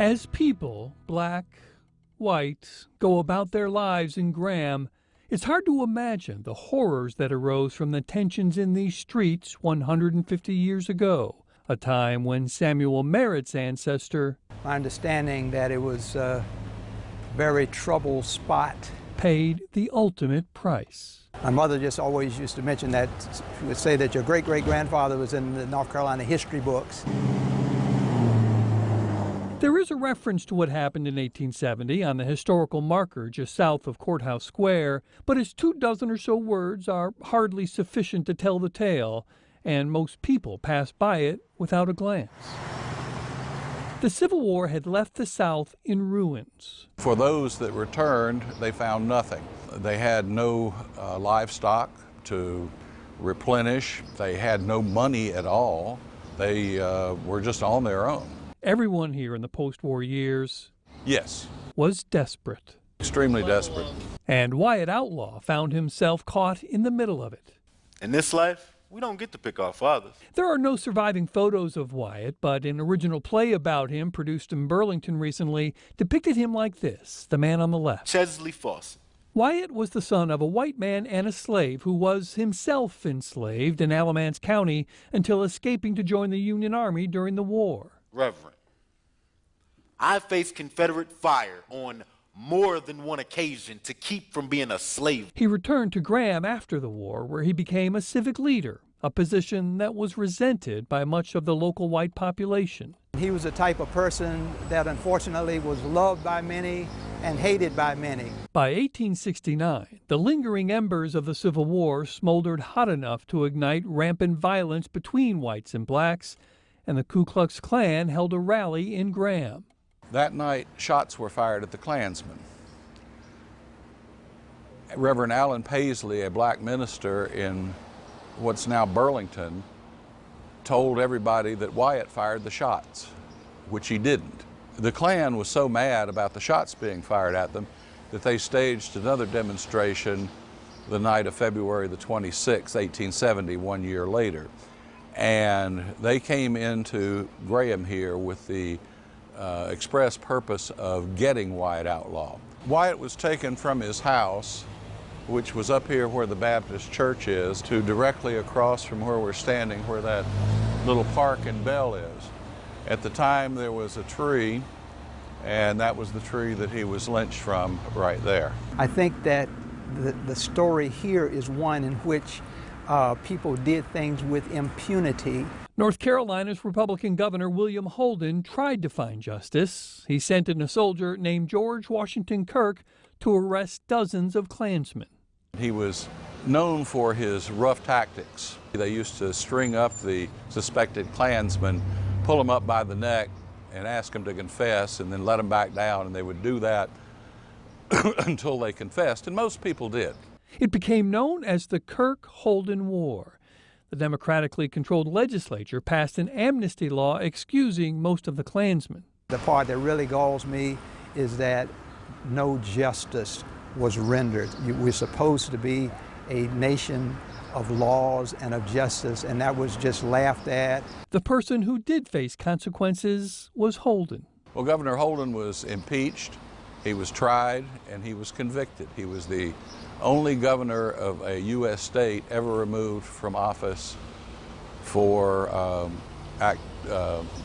As people, black, white, go about their lives in Graham, it's hard to imagine the horrors that arose from the tensions in these streets 150 years ago, a time when Samuel Merritt's ancestor, my understanding that it was a very troubled spot, paid the ultimate price. My mother just always used to mention that, she would say that your great-great-grandfather was in the North Carolina history books. There is a reference to what happened in 1870 on the historical marker just south of Courthouse Square, but its 24 or so words are hardly sufficient to tell the tale, and most people pass by it without a glance. The Civil War had left the South in ruins. For those that returned, they found nothing. They had no livestock to replenish. They had no money at all. They were just on their own. Everyone here in the post-war years, yes, was desperate. Extremely desperate. And Wyatt Outlaw found himself caught in the middle of it. In this life, we don't get to pick our fathers. There are no surviving photos of Wyatt, but an original play about him produced in Burlington recently depicted him like this, the man on the left. Chesley Fawcett. Wyatt was the son of a white man and a slave who was himself enslaved in Alamance County until escaping to join the Union Army during the war. Reverend, I faced Confederate fire on more than one occasion to keep from being a slave. He returned to Graham after the war, where he became a civic leader, a position that was resented by much of the local white population. He was the type of person that unfortunately was loved by many and hated by many. By 1869, the lingering embers of the Civil War smoldered hot enough to ignite rampant violence between whites and blacks, and the Ku Klux Klan held a rally in Graham. That night, shots were fired at the Klansmen. Reverend Allen Paisley, a black minister in what's now Burlington, told everybody that Wyatt fired the shots, which he didn't. The Klan was so mad about the shots being fired at them that they staged another demonstration the night of February the 26th, 1870, 1 year later. And they came into Graham here with the express purpose of getting Wyatt Outlaw. Wyatt was taken from his house, which was up here where the Baptist church is, to directly across from where we're standing, where that little park and bell is. At the time there was a tree, and that was the tree that he was lynched from right there. I think that the story here is one in which people did things with impunity. North Carolina's Republican Governor William Holden tried to find justice. He sent in a soldier named George Washington Kirk to arrest dozens of Klansmen. He was known for his rough tactics. They used to string up the suspected Klansmen, pull them up by the neck, and ask them to confess, and then let them back down, and they would do that until they confessed, and most people did. It became known as the Kirk-Holden War. The democratically controlled legislature passed an amnesty law excusing most of the Klansmen. The part that really galls me is that no justice was rendered. We're supposed to be a nation of laws and of justice, and that was just laughed at. The person who did face consequences was Holden. Well, Governor Holden was impeached, he was tried, and he was convicted. He was the only governor of a U.S. state ever removed from office for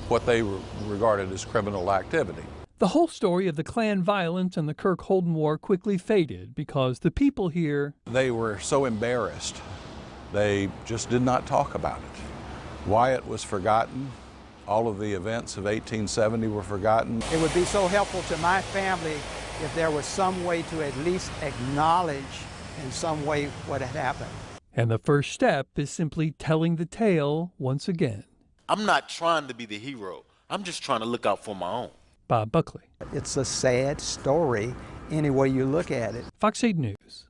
what they regarded as criminal activity. The whole story of the Klan violence and the Kirk-Holden War quickly faded because the people here, they were so embarrassed. They just did not talk about it. Wyatt was forgotten. All of the events of 1870 were forgotten. It would be so helpful to my family if there was some way to at least acknowledge in some way what had happened. And the first step is simply telling the tale once again. I'm not trying to be the hero. I'm just trying to look out for my own. Bob Buckley. It's a sad story any way you look at it. Fox 8 News.